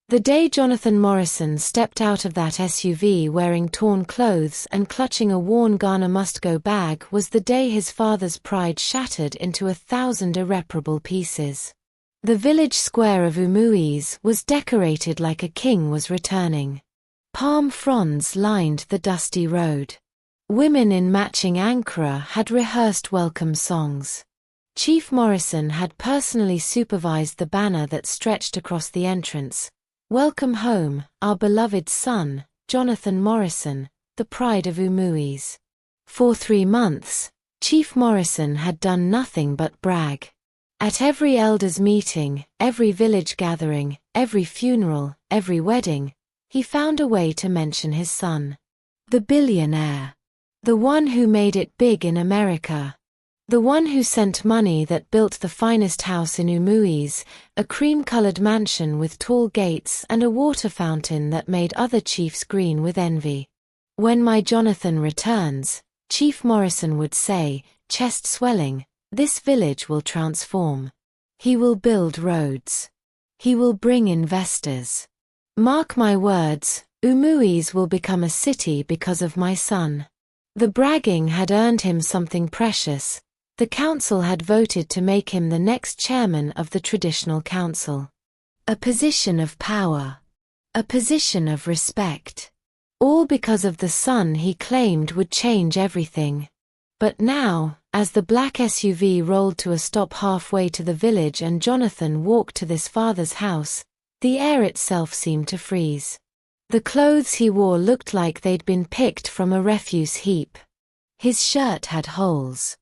The day Jonathan Morrison stepped out of that SUV wearing torn clothes and clutching a worn Ghana must-go bag was the day his father's pride shattered into 1,000 irreparable pieces. The village square of Umueze was decorated like a king was returning. Palm fronds lined the dusty road. Women in matching ankara had rehearsed welcome songs. Chief Morrison had personally supervised the banner that stretched across the entrance. "Welcome home, our beloved son, Jonathan Morrison, the pride of Umueze." For 3 months, Chief Morrison had done nothing but brag. At every elders' meeting, every village gathering, every funeral, every wedding, he found a way to mention his son. The billionaire. The one who made it big in America. The one who sent money that built the finest house in Umueze, a cream-colored mansion with tall gates and a water fountain that made other chiefs green with envy. "When my Jonathan returns," Chief Morrison would say, chest swelling, "this village will transform. He will build roads. He will bring investors. Mark my words, Umueze will become a city because of my son." The bragging had earned him something precious. The council had voted to make him the next chairman of the traditional council. A position of power. A position of respect. All because of the son he claimed would change everything. But now, as the black SUV rolled to a stop halfway to the village and Jonathan walked to this father's house, the air itself seemed to freeze. The clothes he wore looked like they'd been picked from a refuse heap. His shirt had holes.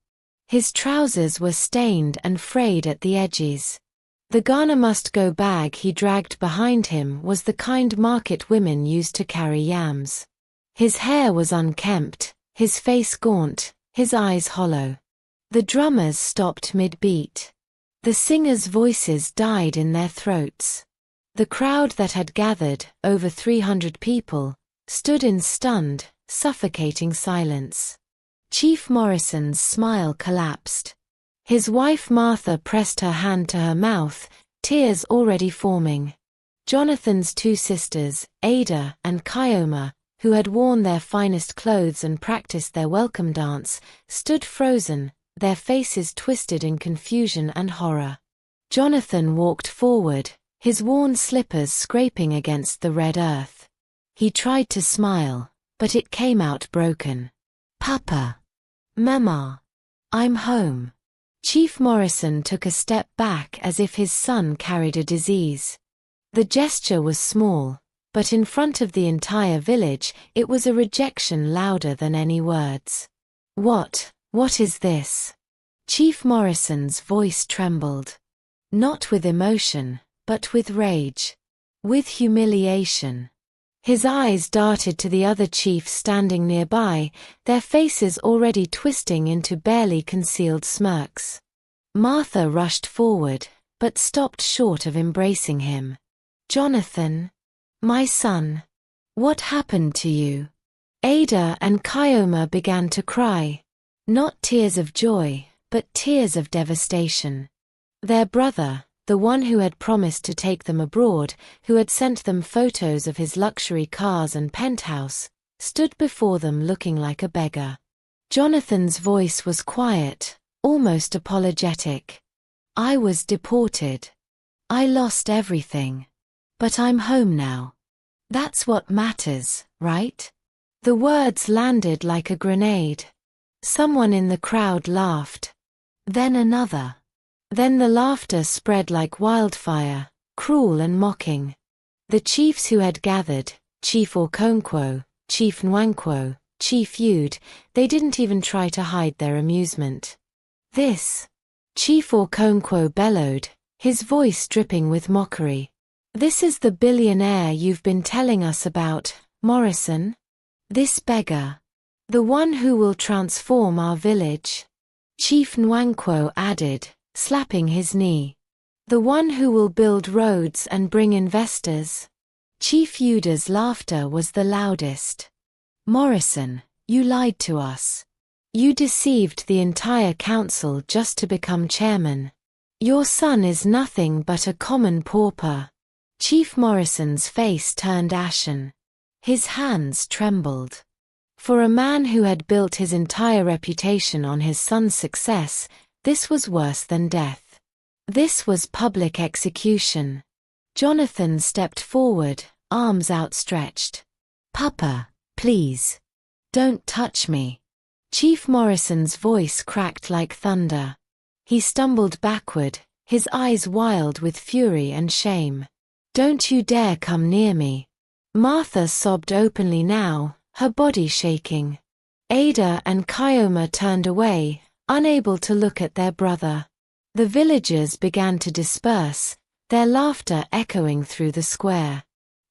His trousers were stained and frayed at the edges. The Ghana must-go bag he dragged behind him was the kind market women used to carry yams. His hair was unkempt, his face gaunt, his eyes hollow. The drummers stopped mid-beat. The singers' voices died in their throats. The crowd that had gathered, over 300 people, stood in stunned, suffocating silence. Chief Morrison's smile collapsed. His wife Martha pressed her hand to her mouth, tears already forming. Jonathan's 2 sisters, Ada and Kioma, who had worn their finest clothes and practiced their welcome dance, stood frozen, their faces twisted in confusion and horror. Jonathan walked forward, his worn slippers scraping against the red earth. He tried to smile, but it came out broken. "Papa. Mama. I'm home." Chief Morrison took a step back as if his son carried a disease. The gesture was small, but in front of the entire village, it was a rejection louder than any words. What is this?" Chief Morrison's voice trembled. Not with emotion, but with rage. With humiliation. His eyes darted to the other chiefs standing nearby, their faces already twisting into barely concealed smirks. Martha rushed forward, but stopped short of embracing him. "Jonathan. My son. What happened to you?" Ada and Kioma began to cry. Not tears of joy, but tears of devastation. Their brother, the one who had promised to take them abroad, who had sent them photos of his luxury cars and penthouse, stood before them looking like a beggar. Jonathan's voice was quiet, almost apologetic. "I was deported. I lost everything. But I'm home now. That's what matters, right?" The words landed like a grenade. Someone in the crowd laughed. Then another. Then the laughter spread like wildfire, cruel and mocking. The chiefs who had gathered, Chief Okonkwo, Chief Nwankwo, Chief Yude, they didn't even try to hide their amusement. "This," Chief Okonkwo bellowed, his voice dripping with mockery. "This is the billionaire you've been telling us about, Morrison? This beggar. The one who will transform our village." Chief Nwankwo added, slapping his knee. "The one who will build roads and bring investors." Chief Yuda's laughter was the loudest. "Morrison, you lied to us. You deceived the entire council just to become chairman. Your son is nothing but a common pauper." Chief Morrison's face turned ashen. His hands trembled. For a man who had built his entire reputation on his son's success, this was worse than death. This was public execution. Jonathan stepped forward, arms outstretched. "Papa, please. Don't touch me." Chief Morrison's voice cracked like thunder. He stumbled backward, his eyes wild with fury and shame. "Don't you dare come near me." Martha sobbed openly now, her body shaking. Ada and Kyoma turned away, unable to look at their brother. The villagers began to disperse, their laughter echoing through the square.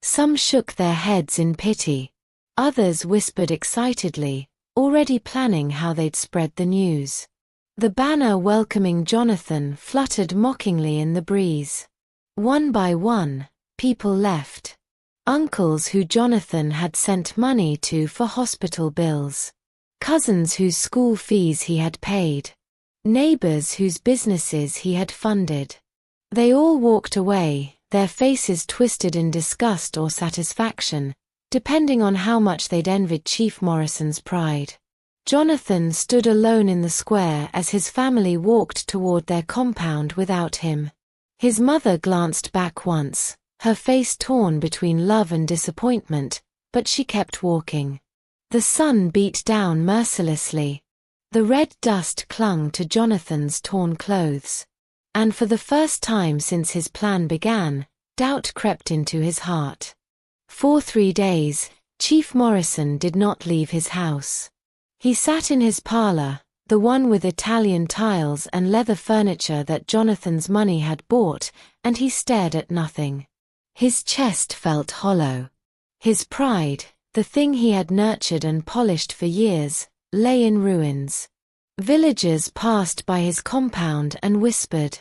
Some shook their heads in pity. Others whispered excitedly, already planning how they'd spread the news. The banner welcoming Jonathan fluttered mockingly in the breeze. One by one, people left. Uncles who Jonathan had sent money to for hospital bills. Cousins whose school fees he had paid. Neighbors whose businesses he had funded. They all walked away, their faces twisted in disgust or satisfaction, depending on how much they'd envied Chief Morrison's pride. Jonathan stood alone in the square as his family walked toward their compound without him. His mother glanced back once, her face torn between love and disappointment, but she kept walking. The sun beat down mercilessly. The red dust clung to Jonathan's torn clothes. And for the first time since his plan began, doubt crept into his heart. For 3 days, Chief Morrison did not leave his house. He sat in his parlor, the one with Italian tiles and leather furniture that Jonathan's money had bought, and he stared at nothing. His chest felt hollow. His pride, the thing he had nurtured and polished for years, lay in ruins. Villagers passed by his compound and whispered.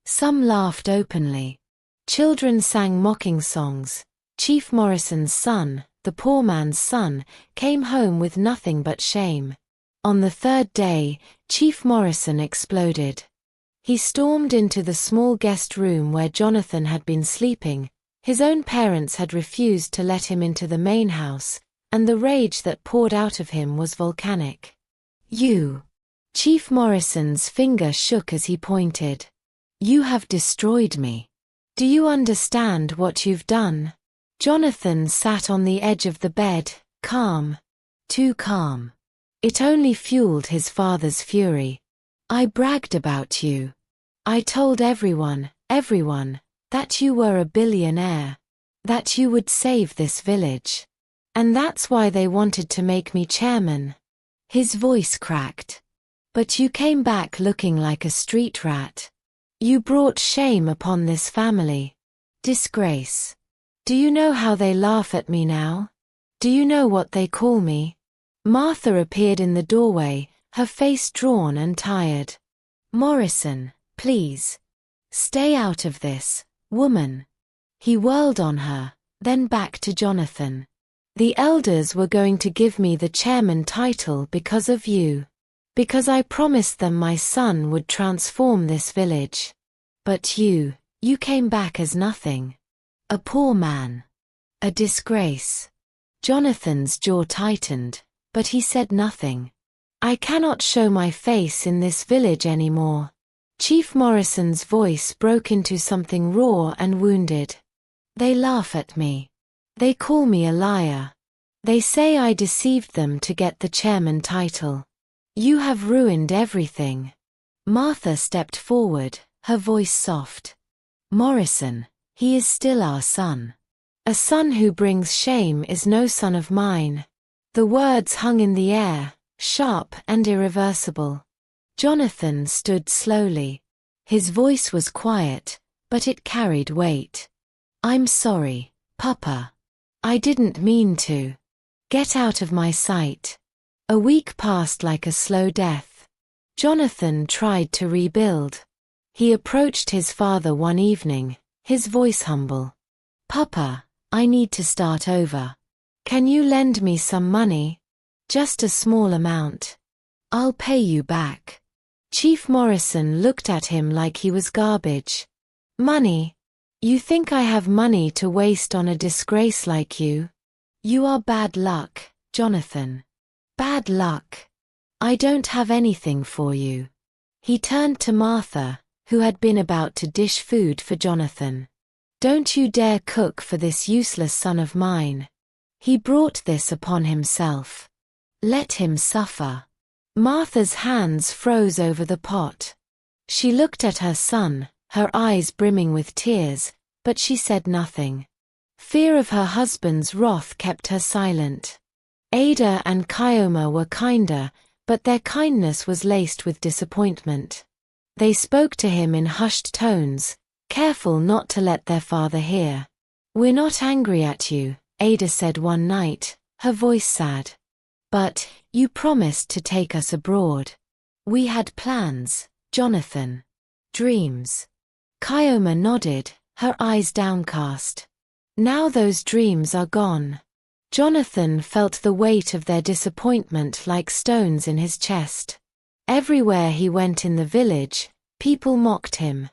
Some laughed openly. Children sang mocking songs. Chief Morrison's son, the poor man's son, came home with nothing but shame. On the 3rd day, Chief Morrison exploded. He stormed into the small guest room where Jonathan had been sleeping. His own parents had refused to let him into the main house, and the rage that poured out of him was volcanic. "You." Chief Morrison's finger shook as he pointed. "You have destroyed me. Do you understand what you've done?" Jonathan sat on the edge of the bed, calm. Too calm. It only fueled his father's fury. "I bragged about you. I told everyone, that you were a billionaire. That you would save this village. And that's why they wanted to make me chairman." His voice cracked. "But you came back looking like a street rat. You brought shame upon this family. Disgrace. Do you know how they laugh at me now? Do you know what they call me?" Martha appeared in the doorway, her face drawn and tired. "Morrison, please. Stay out of this, woman." He whirled on her, then back to Jonathan. "The elders were going to give me the chairman title because of you. Because I promised them my son would transform this village. But you came back as nothing. A poor man. A disgrace." Jonathan's jaw tightened, but he said nothing. "I cannot show my face in this village anymore." Chief Morrison's voice broke into something raw and wounded. "They laugh at me. They call me a liar. They say I deceived them to get the chairman title. You have ruined everything." Martha stepped forward, her voice soft. "Morrison, he is still our son. A son who brings shame is no son of mine." The words hung in the air, sharp and irreversible. Jonathan stood slowly. His voice was quiet, but it carried weight. "I'm sorry, Papa. I didn't mean to. Get out of my sight." A week passed like a slow death. Jonathan tried to rebuild. He approached his father one evening, his voice humble. "Papa, I need to start over. Can you lend me some money? Just a small amount. I'll pay you back." Chief Morrison looked at him like he was garbage. "Money? You think I have money to waste on a disgrace like you? You are bad luck, Jonathan. Bad luck. I don't have anything for you. He turned to Martha, who had been about to dish food for Jonathan. Don't you dare cook for this useless son of mine. He brought this upon himself. Let him suffer. Martha's hands froze over the pot. She looked at her son, her eyes brimming with tears, but she said nothing. Fear of her husband's wrath kept her silent. Ada and Kioma were kinder, but their kindness was laced with disappointment. They spoke to him in hushed tones, careful not to let their father hear. We're not angry at you, Ada said one night, her voice sad. But, you promised to take us abroad. We had plans, Jonathan. Dreams. Kioma nodded, her eyes downcast. Now those dreams are gone. Jonathan felt the weight of their disappointment like stones in his chest. Everywhere he went in the village, people mocked him.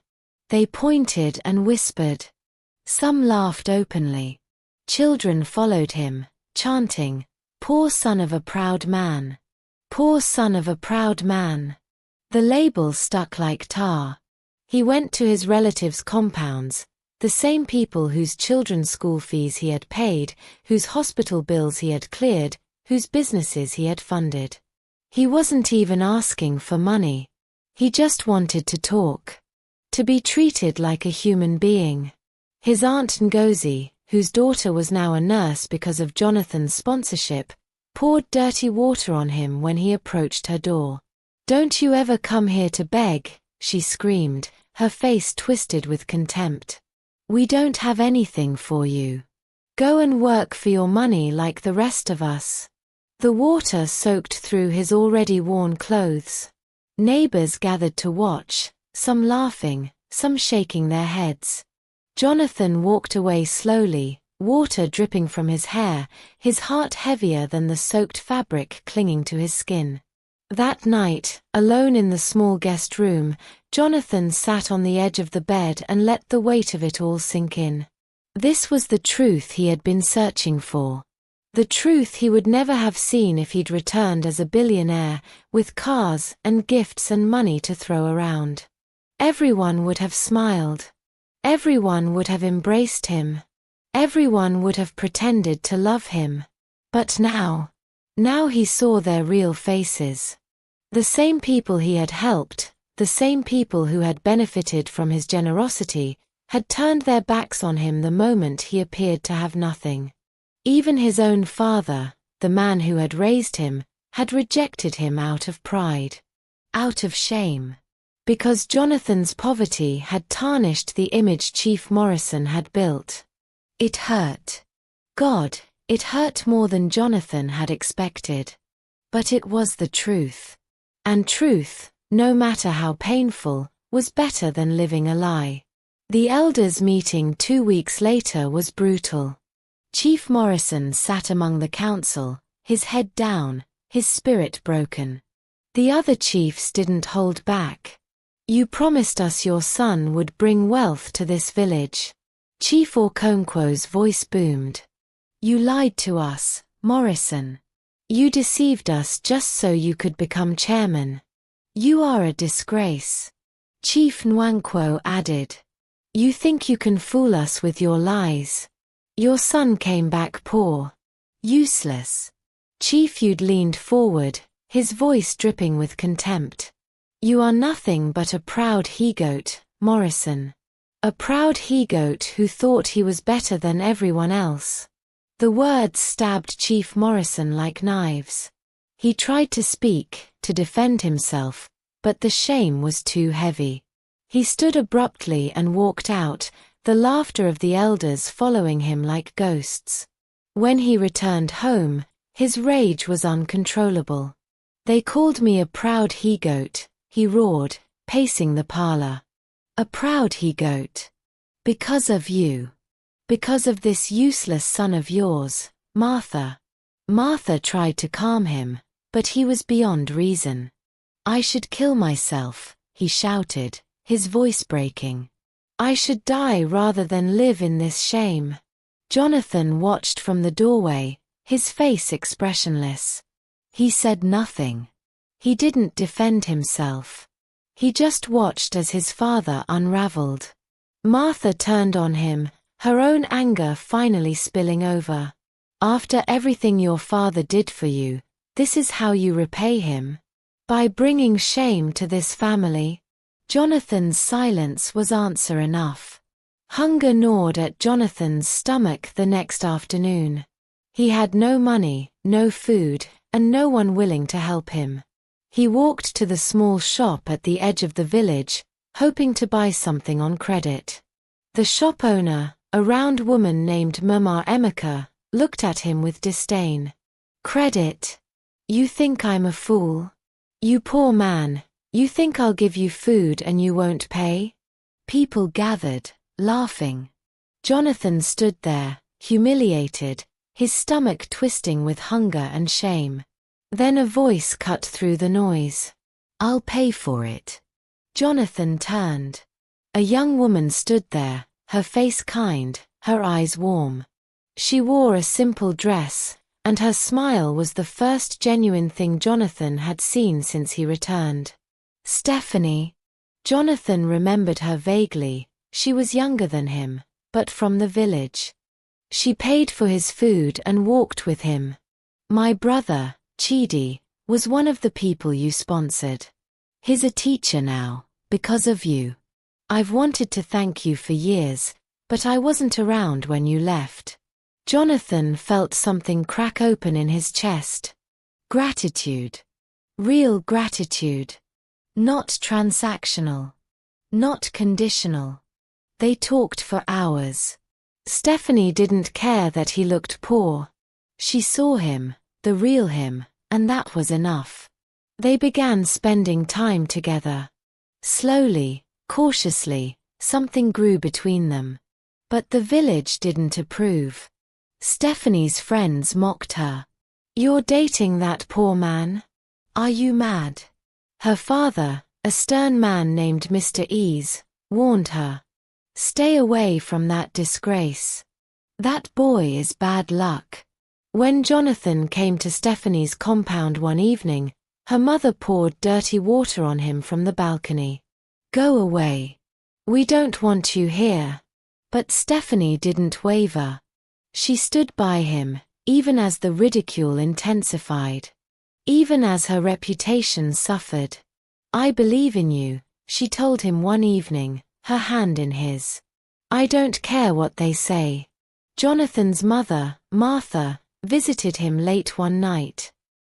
They pointed and whispered. Some laughed openly. Children followed him, chanting, "Poor son of a proud man. Poor son of a proud man." The label stuck like tar. He went to his relatives' compounds, the same people whose children's school fees he had paid, whose hospital bills he had cleared, whose businesses he had funded. He wasn't even asking for money. He just wanted to talk. To be treated like a human being. His aunt Ngozi, whose daughter was now a nurse because of Jonathan's sponsorship, poured dirty water on him when he approached her door. "Don't you ever come here to beg," she screamed, her face twisted with contempt. "We don't have anything for you. Go and work for your money like the rest of us." The water soaked through his already worn clothes. Neighbors gathered to watch, some laughing, some shaking their heads. Jonathan walked away slowly, water dripping from his hair, his heart heavier than the soaked fabric clinging to his skin. That night, alone in the small guest room, Jonathan sat on the edge of the bed and let the weight of it all sink in. This was the truth he had been searching for. The truth he would never have seen if he'd returned as a billionaire, with cars and gifts and money to throw around. Everyone would have smiled. Everyone would have embraced him. Everyone would have pretended to love him. But now he saw their real faces. The same people he had helped, the same people who had benefited from his generosity, had turned their backs on him the moment he appeared to have nothing. Even his own father, the man who had raised him, had rejected him out of pride. Out of shame. Because Jonathan's poverty had tarnished the image Chief Morrison had built. It hurt. God, it hurt more than Jonathan had expected. But it was the truth. And truth, no matter how painful, was better than living a lie. The elders' meeting 2 weeks later was brutal. Chief Morrison sat among the council, his head down, his spirit broken. The other chiefs didn't hold back. "You promised us your son would bring wealth to this village." Chief Okonkwo's voice boomed. "You lied to us, Morrison. You deceived us just so you could become chairman. You are a disgrace." Chief Nwankwo added. "You think you can fool us with your lies. Your son came back poor. Useless." Chief Yud leaned forward, his voice dripping with contempt. "You are nothing but a proud he-goat, Morrison. A proud he-goat who thought he was better than everyone else." The words stabbed Chief Morrison like knives. He tried to speak, to defend himself, but the shame was too heavy. He stood abruptly and walked out, the laughter of the elders following him like ghosts. When he returned home, his rage was uncontrollable. "They called me a proud he-goat," he roared, pacing the parlor. "A proud he-goat. Because of you. Because of this useless son of yours, Martha." Martha tried to calm him, but he was beyond reason. "I should kill myself," he shouted, his voice breaking. I should die rather than live in this shame. Jonathan watched from the doorway, his face expressionless. He said nothing. He didn't defend himself. He just watched as his father unraveled. Martha turned on him, her own anger finally spilling over. After everything your father did for you, this is how you repay him? By bringing shame to this family? Jonathan's silence was answer enough. Hunger gnawed at Jonathan's stomach the next afternoon. He had no money, no food, and no one willing to help him. He walked to the small shop at the edge of the village, hoping to buy something on credit. The shop owner, a round woman named Mama Emeka, looked at him with disdain. Credit? You think I'm a fool? You poor man, you think I'll give you food and you won't pay? People gathered, laughing. Jonathan stood there, humiliated, his stomach twisting with hunger and shame. Then a voice cut through the noise. I'll pay for it. Jonathan turned. A young woman stood there, her face kind, her eyes warm. She wore a simple dress, and her smile was the first genuine thing Jonathan had seen since he returned. Stephanie. Jonathan remembered her vaguely. She was younger than him, but from the village. She paid for his food and walked with him. My brother, Chidi, was one of the people you sponsored. He's a teacher now, because of you. I've wanted to thank you for years, but I wasn't around when you left. Jonathan felt something crack open in his chest. Gratitude. Real gratitude. Not transactional. Not conditional. They talked for hours. Stephanie didn't care that he looked poor. She saw him, the real him, and that was enough. They began spending time together. Slowly, cautiously, something grew between them. But the village didn't approve. Stephanie's friends mocked her. You're dating that poor man? Are you mad? Her father, a stern man named Mr. Ease, warned her. Stay away from that disgrace. That boy is bad luck. When Jonathan came to Stephanie's compound one evening, her mother poured dirty water on him from the balcony. Go away. We don't want you here. But Stephanie didn't waver. She stood by him, even as the ridicule intensified. Even as her reputation suffered. I believe in you, she told him one evening, her hand in his. I don't care what they say. Jonathan's mother, Martha, visited him late one night.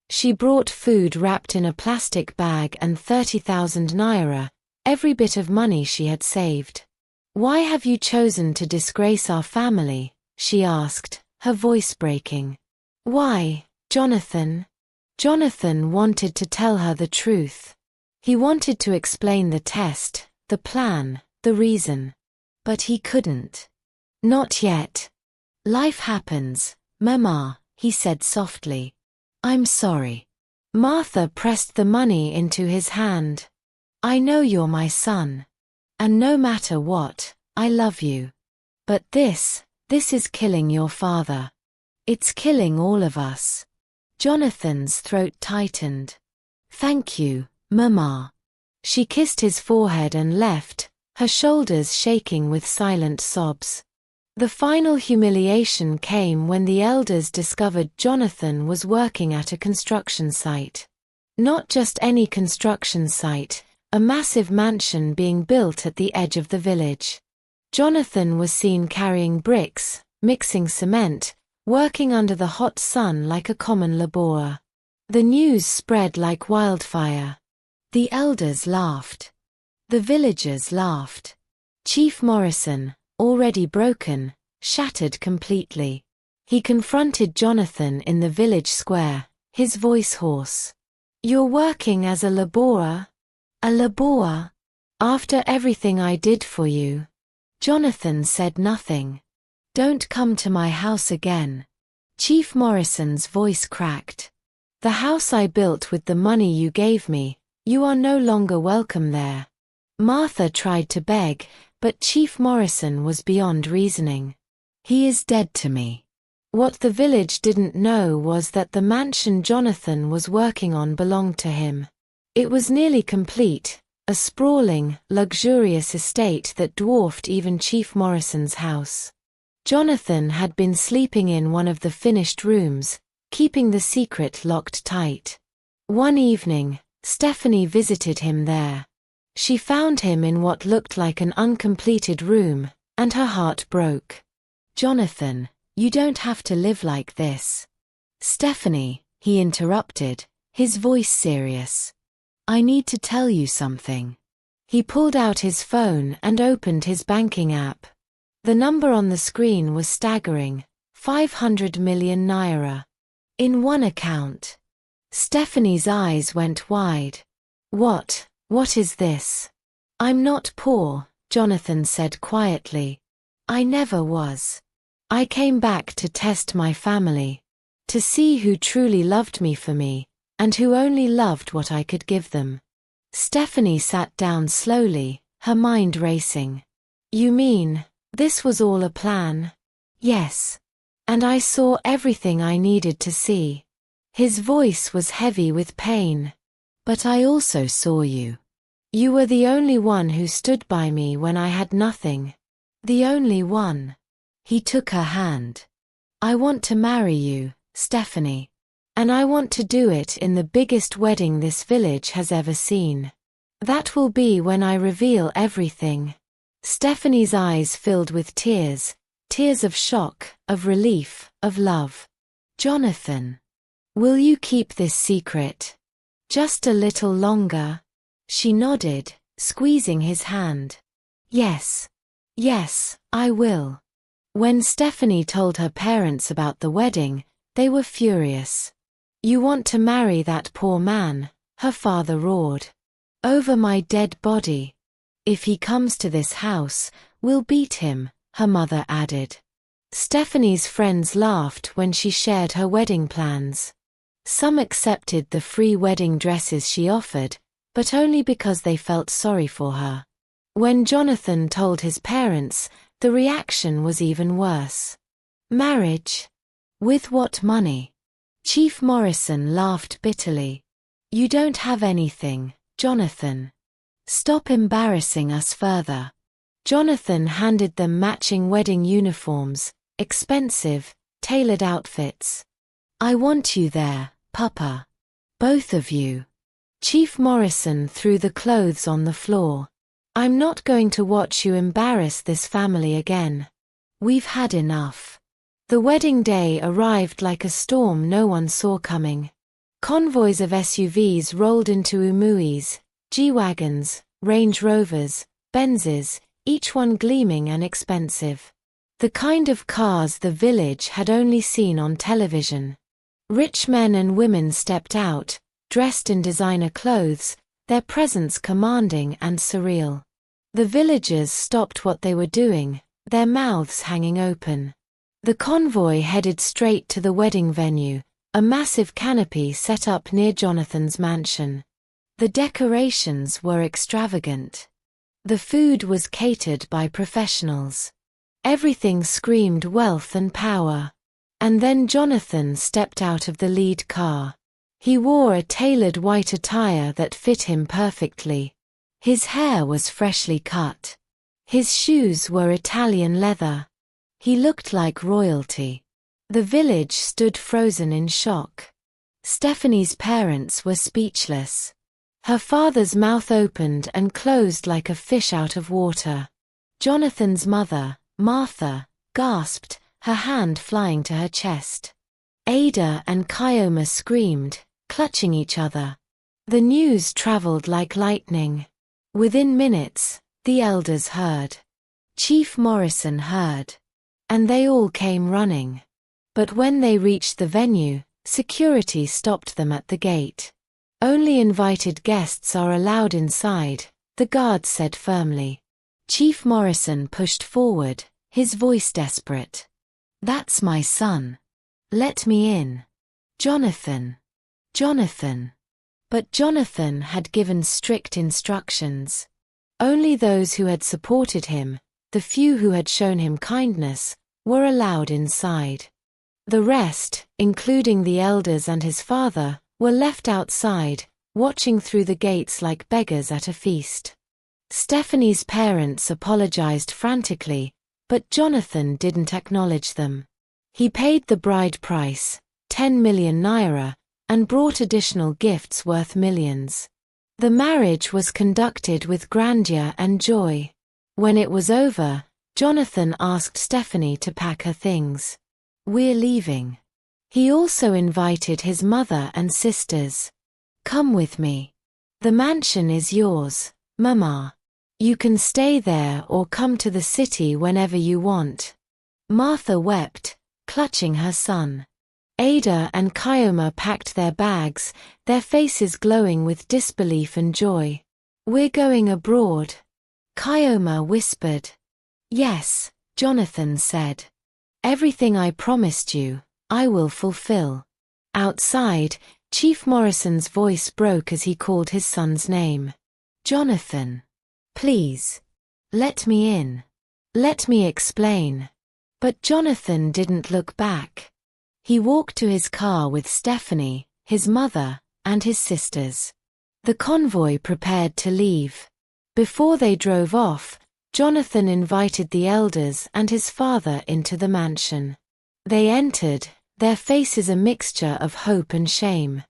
She brought food wrapped in a plastic bag and 30,000 naira, every bit of money she had saved. Why have you chosen to disgrace our family? She asked, her voice breaking. Why, Jonathan? Jonathan wanted to tell her the truth. He wanted to explain the test, the plan, the reason. But he couldn't. Not yet. Life happens, Mama, he said softly. I'm sorry. Martha pressed the money into his hand. I know you're my son. And no matter what, I love you. But this is killing your father. It's killing all of us. Jonathan's throat tightened. Thank you, Mama. She kissed his forehead and left, her shoulders shaking with silent sobs. The final humiliation came when the elders discovered Jonathan was working at a construction site. Not just any construction site, a massive mansion being built at the edge of the village. Jonathan was seen carrying bricks, mixing cement, working under the hot sun like a common laborer. The news spread like wildfire. The elders laughed. The villagers laughed. Chief Morrison, already broken, shattered completely. He confronted Jonathan in the village square, his voice hoarse. You're working as a laborer? A laborer? After everything I did for you? Jonathan said nothing. Don't come to my house again. Chief Morrison's voice cracked. The house I built with the money you gave me, you are no longer welcome there. Martha tried to beg, But Chief Morrison was beyond reasoning. "He is dead to me." What the village didn't know was that the mansion Jonathan was working on belonged to him. It was nearly complete, a sprawling, luxurious estate that dwarfed even Chief Morrison's house. Jonathan had been sleeping in one of the finished rooms, keeping the secret locked tight. One evening, Stephanie visited him there. She found him in what looked like an uncompleted room, and her heart broke. "Jonathan, you don't have to live like this." "Stephanie," he interrupted, his voice serious. "I need to tell you something." He pulled out his phone and opened his banking app. The number on the screen was staggering, 500 million naira. In one account. Stephanie's eyes went wide. What is this?" "I'm not poor," Jonathan said quietly. "I never was. I came back to test my family. To see who truly loved me for me, and who only loved what I could give them." Stephanie sat down slowly, her mind racing. "You mean, this was all a plan?" "Yes. And I saw everything I needed to see." His voice was heavy with pain. "But I also saw you. You were the only one who stood by me when I had nothing. The only one." He took her hand. "I want to marry you, Stephanie. And I want to do it in the biggest wedding this village has ever seen. That will be when I reveal everything." Stephanie's eyes filled with tears, tears of shock, of relief, of love. "Jonathan, will you keep this secret? Just a little longer?" She nodded, squeezing his hand. Yes, I will." When Stephanie told her parents about the wedding, they were furious. "You want to marry that poor man," her father roared. "Over my dead body. If he comes to this house, we'll beat him," her mother added. Stephanie's friends laughed when she shared her wedding plans. Some accepted the free wedding dresses she offered, but only because they felt sorry for her. When Jonathan told his parents, the reaction was even worse. "Marriage? With what money?" Chief Morrison laughed bitterly. "You don't have anything, Jonathan. Stop embarrassing us further." Jonathan handed them matching wedding uniforms, expensive, tailored outfits. "I want you there, Papa. Both of you." Chief Morrison threw the clothes on the floor. "I'm not going to watch you embarrass this family again. We've had enough." The wedding day arrived like a storm no one saw coming. Convoys of SUVs rolled into Umueze, G-Wagons, Range Rovers, Benzes, each one gleaming and expensive. The kind of cars the village had only seen on television. Rich men and women stepped out, dressed in designer clothes, their presence commanding and surreal. The villagers stopped what they were doing, their mouths hanging open. The convoy headed straight to the wedding venue, a massive canopy set up near Jonathan's mansion. The decorations were extravagant. The food was catered by professionals. Everything screamed wealth and power. And then Jonathan stepped out of the lead car. He wore a tailored white attire that fit him perfectly. His hair was freshly cut. His shoes were Italian leather. He looked like royalty. The village stood frozen in shock. Stephanie's parents were speechless. Her father's mouth opened and closed like a fish out of water. Jonathan's mother, Martha, gasped, her hand flying to her chest. Ada and Kyoma screamed, clutching each other. The news traveled like lightning. Within minutes, the elders heard. Chief Morrison heard. And they all came running. But when they reached the venue, security stopped them at the gate. "Only invited guests are allowed inside," the guard said firmly. Chief Morrison pushed forward, his voice desperate. "That's my son. Let me in. Jonathan. Jonathan." But Jonathan had given strict instructions. Only those who had supported him, the few who had shown him kindness, were allowed inside. The rest, including the elders and his father, were left outside, watching through the gates like beggars at a feast. Stephanie's parents apologized frantically, but Jonathan didn't acknowledge them. He paid the bride price, 10 million naira, and brought additional gifts worth millions. The marriage was conducted with grandeur and joy. When it was over, Jonathan asked Stephanie to pack her things. "We're leaving." He also invited his mother and sisters. "Come with me. The mansion is yours, Mama. You can stay there or come to the city whenever you want." Martha wept, clutching her son. Ada and Kioma packed their bags, their faces glowing with disbelief and joy. "We're going abroad," Kioma whispered. "Yes," Jonathan said. "Everything I promised you, I will fulfill." Outside, Chief Morrison's voice broke as he called his son's name. "Jonathan. Please. Let me in. Let me explain." But Jonathan didn't look back. He walked to his car with Stephanie, his mother, and his sisters. The convoy prepared to leave. Before they drove off, Jonathan invited the elders and his father into the mansion. They entered, their faces a mixture of hope and shame.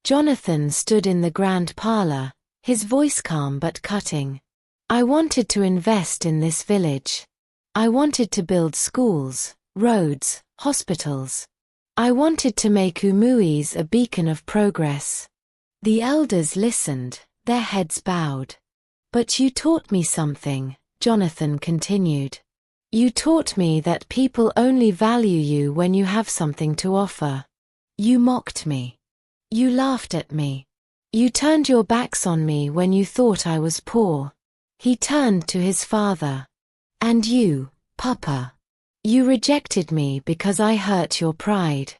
Jonathan stood in the grand parlor, his voice calm but cutting. "I wanted to invest in this village. I wanted to build schools, roads, hospitals. I wanted to make Umueze a beacon of progress." The elders listened, their heads bowed. "But you taught me something," Jonathan continued. "You taught me that people only value you when you have something to offer. You mocked me. You laughed at me. You turned your backs on me when you thought I was poor." He turned to his father. "And you, Papa. You rejected me because I hurt your pride.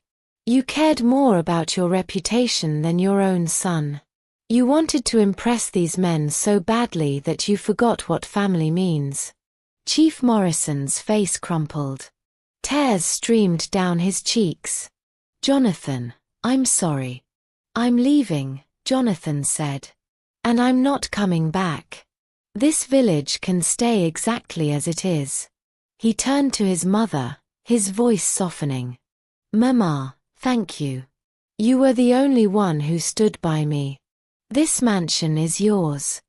You cared more about your reputation than your own son. You wanted to impress these men so badly that you forgot what family means." Chief Morrison's face crumpled. Tears streamed down his cheeks. "Jonathan, I'm sorry. I'm leaving," Jonathan said. "And I'm not coming back. This village can stay exactly as it is." He turned to his mother, his voice softening. "Mama, thank you. You were the only one who stood by me. This mansion is yours.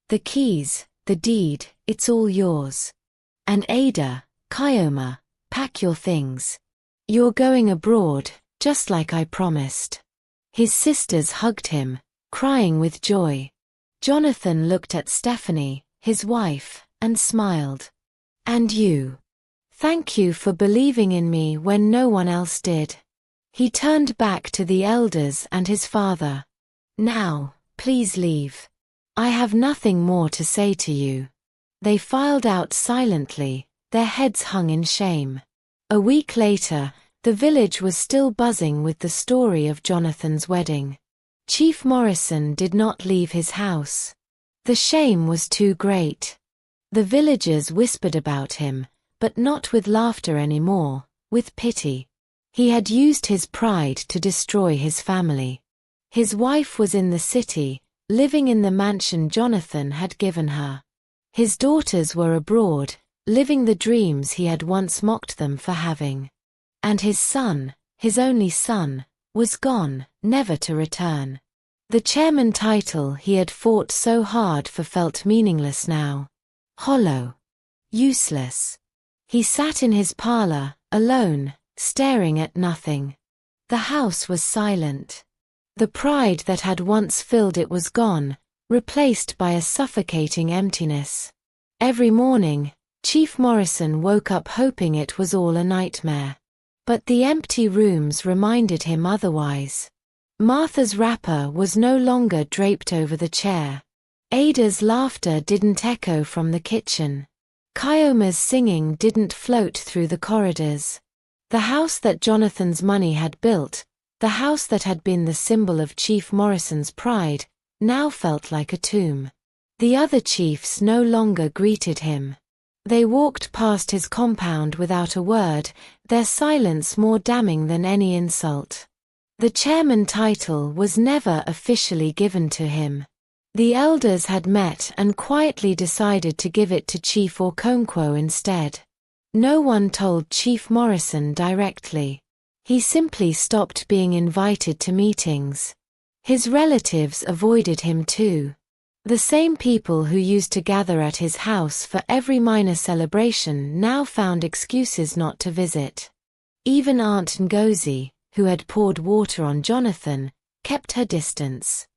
The keys, the deed, it's all yours. And Ada, Kioma, pack your things. You're going abroad, just like I promised." His sisters hugged him, crying with joy. Jonathan looked at Stephanie, his wife, and smiled. "And you. Thank you for believing in me when no one else did." He turned back to the elders and his father. "Now, please leave. I have nothing more to say to you." They filed out silently, their heads hung in shame. A week later, the village was still buzzing with the story of Jonathan's wedding. Chief Morrison did not leave his house. The shame was too great. The villagers whispered about him, but not with laughter anymore, with pity. He had used his pride to destroy his family. His wife was in the city, living in the mansion Jonathan had given her. His daughters were abroad, living the dreams he had once mocked them for having. And his son, his only son, was gone, never to return. The chairman title he had fought so hard for felt meaningless now. Hollow. Useless. He sat in his parlor, alone, staring at nothing. The house was silent. The pride that had once filled it was gone, replaced by a suffocating emptiness. Every morning, Chief Morrison woke up hoping it was all a nightmare. But the empty rooms reminded him otherwise. Martha's wrapper was no longer draped over the chair. Ada's laughter didn't echo from the kitchen. Kioma's singing didn't float through the corridors. The house that Jonathan's money had built, the house that had been the symbol of Chief Morrison's pride, now felt like a tomb. The other chiefs no longer greeted him. They walked past his compound without a word, their silence more damning than any insult. The chairman title was never officially given to him. The elders had met and quietly decided to give it to Chief Okonkwo instead. No one told Chief Morrison directly. He simply stopped being invited to meetings. His relatives avoided him too. The same people who used to gather at his house for every minor celebration now found excuses not to visit. Even Aunt Ngozi, who had poured water on Jonathan, kept her distance.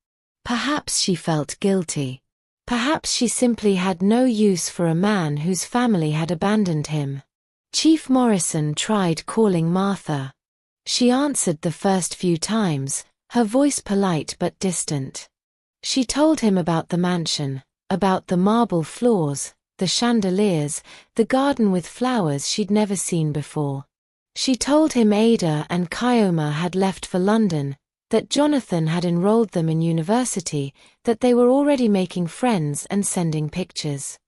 Perhaps she felt guilty. Perhaps she simply had no use for a man whose family had abandoned him. Chief Morrison tried calling Martha. She answered the first few times, her voice polite but distant. She told him about the mansion, about the marble floors, the chandeliers, the garden with flowers she'd never seen before. She told him Ada and Kioma had left for London, that Jonathan had enrolled them in university, that they were already making friends and sending pictures.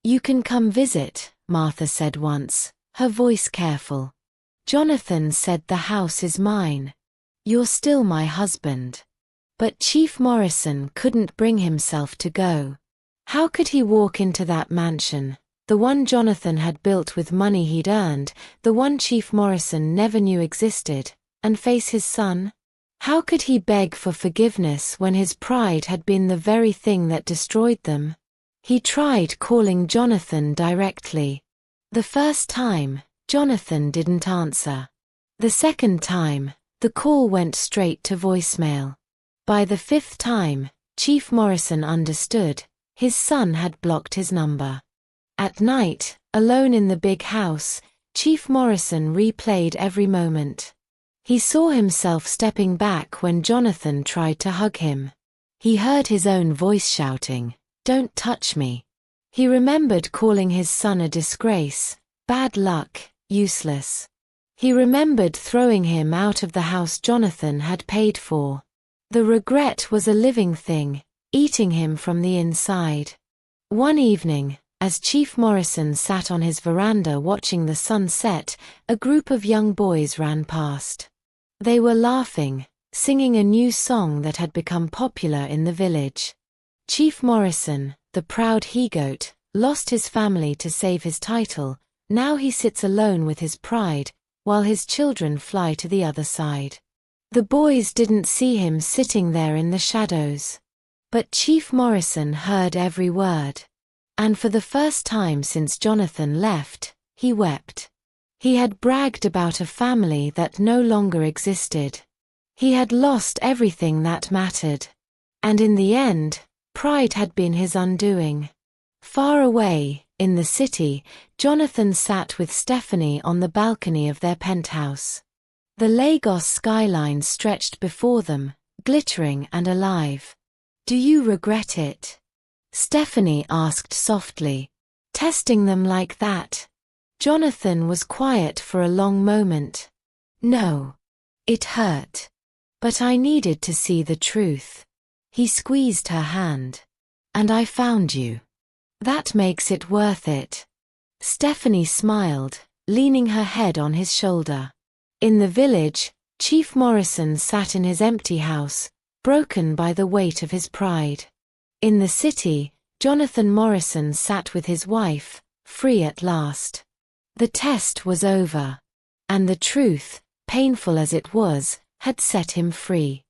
"You can come visit," Martha said once, her voice careful. "Jonathan said the house is mine. You're still my husband." But Chief Morrison couldn't bring himself to go. How could he walk into that mansion, the one Jonathan had built with money he'd earned, the one Chief Morrison never knew existed, and face his son? How could he beg for forgiveness when his pride had been the very thing that destroyed them? He tried calling Jonathan directly. The first time, Jonathan didn't answer. The second time, the call went straight to voicemail. By the fifth time, Chief Morrison understood. His son had blocked his number. At night, alone in the big house, Chief Morrison replayed every moment. He saw himself stepping back when Jonathan tried to hug him. He heard his own voice shouting, "Don't touch me." He remembered calling his son a disgrace, bad luck, useless. He remembered throwing him out of the house Jonathan had paid for. The regret was a living thing, eating him from the inside. One evening, as Chief Morrison sat on his veranda watching the sun set, a group of young boys ran past. They were laughing, singing a new song that had become popular in the village. Chief Morrison, the proud he-goat, lost his family to save his title. Now he sits alone with his pride, while his children fly to the other side. The boys didn't see him sitting there in the shadows. But Chief Morrison heard every word. And for the first time since Jonathan left, he wept. He had bragged about a family that no longer existed. He had lost everything that mattered. And in the end, pride had been his undoing. Far away, in the city, Jonathan sat with Stephanie on the balcony of their penthouse. The Lagos skyline stretched before them, glittering and alive. "Do you regret it?" Stephanie asked softly. "Testing them like that?" Jonathan was quiet for a long moment. "No. It hurt. But I needed to see the truth." He squeezed her hand. "And I found you. That makes it worth it." Stephanie smiled, leaning her head on his shoulder. In the village, Chief Morrison sat in his empty house, broken by the weight of his pride. In the city, Jonathan Morrison sat with his wife, free at last. The test was over. And the truth, painful as it was, had set him free.